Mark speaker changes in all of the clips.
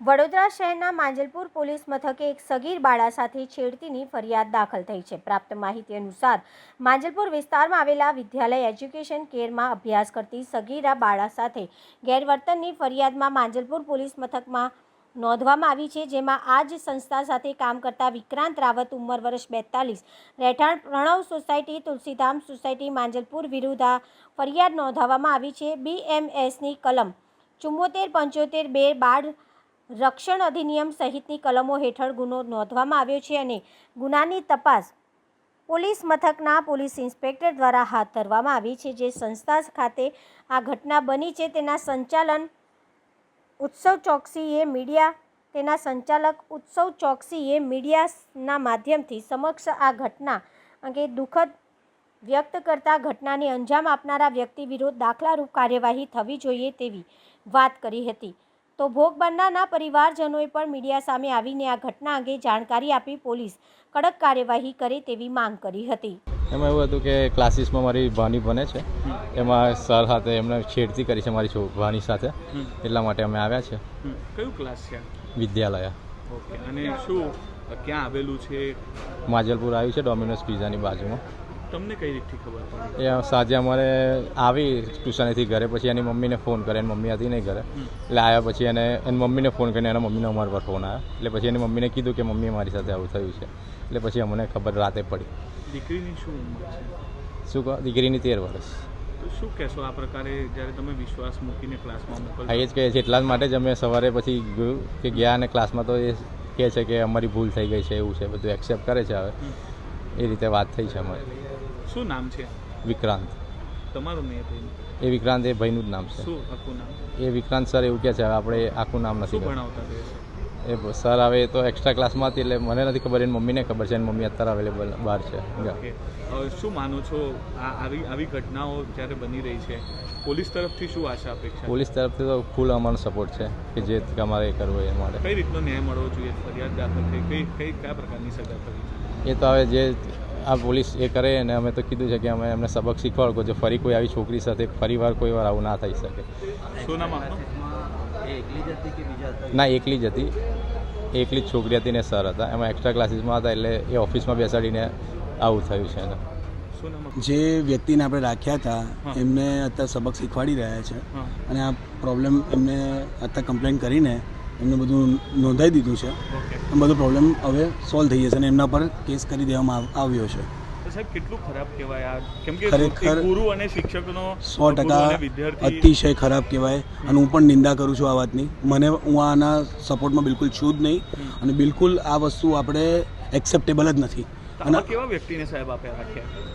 Speaker 1: વડોદરા શહેરના માંજલપુર પોલીસ મથકે એક સગીર બાળા સાથે છેડતીની ફરિયાદ દાખલ થઈ છે. પ્રાપ્ત માહિતી અનુસાર માંજલપુર વિસ્તારમાં આવેલા વિદ્યાલય એજ્યુકેશન કેરમાં અભ્યાસ કરતી સગીરા બાળા સાથે ગેરવર્તનની ફરિયાદમાં માંજલપુર પોલીસ મથકમાં નોંધવામાં આવી છે, જેમાં આ જ સંસ્થા સાથે કામ કરતા વિક્રાંત રાવત ઉંમર વર્ષ 42 રહેઠાણ પ્રણવ સોસાયટી તુલસીધામ સોસાયટી માંજલપુર વિરુદ્ધ આ ફરિયાદ નોંધાવવામાં આવી છે. BMSની કલમ 74-75-2 બાળ રક્ષણ અધિનિયમ સહિતની કલમો હેઠળ ગુનો નોંધવામાં આવ્યો છે અને ગુનાની તપાસ પોલીસ મથકના પોલીસ ઇન્સ્પેક્ટર દ્વારા હાથ ધરવામાં આવી છે. જે સંસ્થા ખાતે આ ઘટના બની છે તેના સંચાલક ઉત્સવ ચોકસીએ મીડિયાના માધ્યમથી સમક્ષ આ ઘટના અંગે દુઃખદ વ્યક્ત કરતા ઘટનાને અંજામ આપનારા વ્યક્તિ વિરુદ્ધ દાખલારૂપ કાર્યવાહી થવી જોઈએ તેવી વાત કરી હતી. તો ભોગ બનનારના પરિવારજનોએ પણ મીડિયા સામે આવીને આ ઘટના અંગે જાણકારી આપી પોલીસ કડક કાર્યવાહી કરે તેવી માંગ કરી હતી.
Speaker 2: એમાં એવું હતું કે ક્લાસીસમાં મારી ભાણી બને છે, એમાં સર સાથે એમને છેડતી કરી છે મારી ભાણી સાથે, એટલા માટે અમે આવ્યા છે.
Speaker 3: કયું ક્લાસ છે?
Speaker 2: વિદ્યાલય.
Speaker 3: ઓકે. અને શું ક્યાં આવેલું છે?
Speaker 2: માંજલપુર આવ્યું છે, ડોમિનોઝ પિઝાની બાજુમાં.
Speaker 3: તમને કઈ રીતથી ખબર પડી?
Speaker 2: એ સાંજે અમારે આવી ટ્યુશનેથી ઘરે, પછી એની મમ્મીને ફોન કરે, એની મમ્મી હતી નહીં ઘરે, એટલે આવ્યા પછી એની મમ્મીને ફોન કરીને એના મમ્મીને અમારા પર ફોન આવ્યો, એટલે પછી એની મમ્મીને કીધું કે મમ્મી મારી સાથે આવું થયું છે, એટલે પછી અમને ખબર રાતે પડી.
Speaker 3: દીકરીની શું ઉંમર છે?
Speaker 2: શું કહો? દીકરીની 13 વર્ષ.
Speaker 3: તો શું કહેશો આ પ્રકારે જ્યારે તમે વિશ્વાસ મૂકીને ક્લાસમાં મોકલો?
Speaker 2: એ જ કહે છે, એટલા જ માટે જ અમે સવારે પછી ગયું કે ગયા અને ક્લાસમાં તો એ કહે છે કે અમારી ભૂલ થઈ ગઈ છે, એવું છે, બધું એક્સેપ્ટ કરે છે. હવે એ રીતે વાત થઈ છે અમારી.
Speaker 3: શું નામ છે?
Speaker 2: વિક્રાંત.
Speaker 3: તમારું નહીં ભાઈ?
Speaker 2: એ વિક્રાંત એ ભાઈનું જ નામ છે.
Speaker 3: શું આખું નામ?
Speaker 2: એ વિક્રાંત સર એવું કહે છે, હવે આપણે આખું નામ નથી.
Speaker 3: શું ભણાવતા રહે છે
Speaker 2: એ સર હવે તો એક્સ્ટ્રા ક્લાસમાં હતી, એટલે મને નથી ખબર, એની મમ્મીને ખબર છે, એની મમ્મી અત્યારે અવેલેબલ બહાર છે.
Speaker 3: ઓકે. હવે શું માનો છો આવી ઘટનાઓ જ્યારે બની રહી છે, પોલીસ તરફથી શું આશા અપેક્ષા?
Speaker 2: પોલીસ તરફથી તો ફૂલ અમારો સપોર્ટ છે કે જે અમારે કરવો એ માટે.
Speaker 3: કઈ રીતનો ન્યાય મળવો જોઈએ? ફરિયાદ દાખલ થઈ કયા પ્રકારની સજા થવી જોઈએ?
Speaker 2: એ તો હવે જે આ પોલીસ એ કરે, અને અમે તો કીધું છે કે અમે એમને સબક શીખવાડો જો ફરી કોઈ આવી છોકરી સાથે કોઈ વાર આવું ના થઈ શકે.
Speaker 3: શું નામ આપનું?
Speaker 2: ના, એકલી જ હતી, એકલી જ છોકરી હતી ને સર હતા, એમાં એક્સ્ટ્રા ક્લાસીસમાં હતા, એટલે એ ઓફિસમાં બેસાડીને આવું થયું છે.
Speaker 3: શું નામ?
Speaker 4: જે વ્યક્તિને આપણે રાખ્યા હતા એમને અત્યારે સબક શીખવાડી રહ્યા છે, અને આ પ્રોબ્લેમ એમને અત્યારે કમ્પ્લેન કરીને એમને બધું નોંધાઈ દીધું છે. બધો પ્રોબ્લેમ હવે સોલ્વ થઈ જશે અને એમના પર કેસ કરી દેવામાં આવ્યો છે.
Speaker 3: તો સાહેબ કેટલું ખરાબ કહેવાય આ? કેમ કે
Speaker 4: ખરેખર
Speaker 3: ગુરુ અને શિક્ષકનો
Speaker 4: 100% અતિશય ખરાબ કહેવાય, અને હું પણ નિંદા કરું છું આ વાતની. હું આના સપોર્ટમાં બિલકુલ છું જ નહીં, અને બિલકુલ આ વસ્તુ આપણે એક્સેપ્ટેબલ જ નથી.
Speaker 3: અને કેવા વ્યક્તિને સાહેબ આપે રાખ્યા?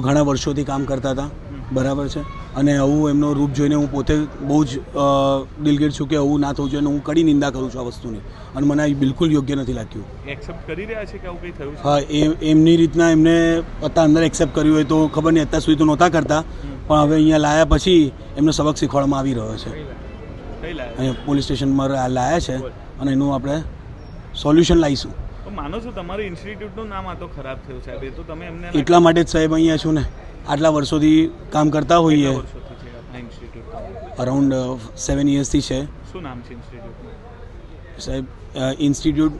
Speaker 4: ઘણા વર્ષોથી કામ કરતા હતા, બરાબર છે, અને આવું એમનો રૂપ જોઈને હું પોતે બહુ જ દિલગીર છું કે આવું ના થવું જોઈએ, અને હું કડી નિંદા કરું છું આ વસ્તુની, અને મને આ બિલકુલ યોગ્ય નથી લાગ્યું.
Speaker 3: એક્સેપ્ટ કરી રહ્યા છે કે આવું કંઈ થયું છે?
Speaker 4: હા, એમની રીતના એમને અત્યારે અંદર એક્સેપ્ટ કર્યું હોય તો ખબર નહીં, અત્યાર સુધી તો નહોતા કરતા, પણ હવે અહીંયા લાયા પછી એમને સબક શીખવાડવામાં આવી રહ્યો છે. અહીંયા પોલીસ સ્ટેશનમાં લાયા છે, અને એનું આપણે સોલ્યુશન લાવીશું.
Speaker 3: માનો છો તમારું ઇન્સ્ટિટ્યૂટનું નામ આ તો ખરાબ થયું સાહેબ? એ તો તમે એમને
Speaker 4: એટલા માટે જ સાહેબ અહીંયા છું ને, આટલા વર્ષોથી કામ કરતા હોઈએ. અરાઉન્ડ 7 yearsથી છે.
Speaker 3: શું નામ છે ઇન્સ્ટિટ્યૂટનું?
Speaker 4: સાહેબ ઇન્સ્ટિટ્યૂટ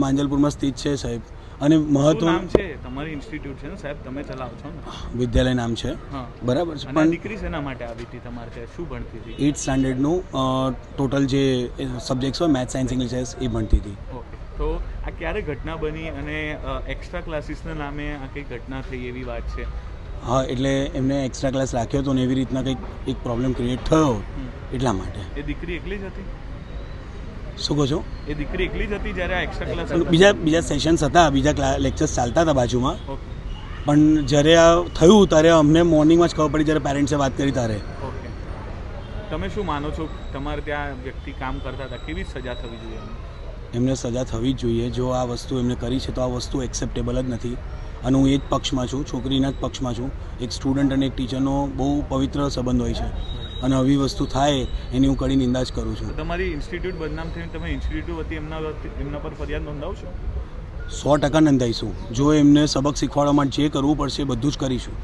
Speaker 4: માંજલપુરમાં સ્થિત છે સાહેબ, અને મહત્વનું
Speaker 3: નામ છે તમારી ઇન્સ્ટિટ્યૂટ છે ને સાહેબ, તમે ચલાવો છો ને?
Speaker 4: વિદ્યાલય નામ છે, બરાબર છે.
Speaker 3: પણ દીકરી શેના માટે આવી હતી તમારે ત્યાં? શું ભણતી હતી?
Speaker 4: 8th સ્ટાન્ડર્ડનું ટોટલ જે સબ્જેક્ટ્સ હોય મેથ્સ, સાયન્સ, ઇંગ્લિશ એ ભણતી હતી.
Speaker 3: ઓકે. તો આ ક્યારે ઘટના બની અને એક્સ્ટ્રા ક્લાસીસના નામે આ કઈ ઘટના થઈ એવી વાત છે?
Speaker 4: હા, એટલે એમને એક્સ્ટ્રા ક્લાસ રાખ્યો હતો ને એવી રીતના કંઈક એક પ્રોબ્લેમ ક્રિએટ થયો, એટલા માટે.
Speaker 3: એ દીકરી એકલી જ હતી?
Speaker 4: શું કહો છો?
Speaker 3: એ દીકરી એકલી જ હતી જ્યારે આ એક્સ્ટ્રા ક્લાસ?
Speaker 4: બીજા સેશન્સ હતા, બીજા લેક્ચર્સ ચાલતા હતા બાજુમાં, પણ જ્યારે આ થયું ત્યારે અમને મોર્નિંગમાં જ ખબર પડી, જ્યારે પેરેન્ટ્સે વાત કરી ત્યારે.
Speaker 3: ઓકે. તમે શું માનો છો? તમારે ત્યાં વ્યક્તિ કામ કરતા હતા, કેવી સજા થવી જોઈએ?
Speaker 4: એમને સજા થવી જ જોઈએ. જો આ વસ્તુ એમને કરી છે તો આ વસ્તુ એક્સેપ્ટેબલ જ નથી, અને હું એ જ પક્ષમાં છું, છોકરીના જ પક્ષમાં છું. એક સ્ટુડન્ટ અને એક ટીચરનો બહુ પવિત્ર સંબંધ હોય છે, અને આવી વસ્તુ થાય એની હું કડી નિંદા જ કરું છું.
Speaker 3: તમારી ઇન્સ્ટિટ્યૂટ બદનામ થઈને તમે ઇન્સ્ટિટ્યૂટ વતી એમના પર ફરિયાદ નોંધાવશો?
Speaker 4: 100% નોંધાઈશું. જો એમને સબક શીખવાડવા માટે જે કરવું પડશે એ બધું જ કરીશું.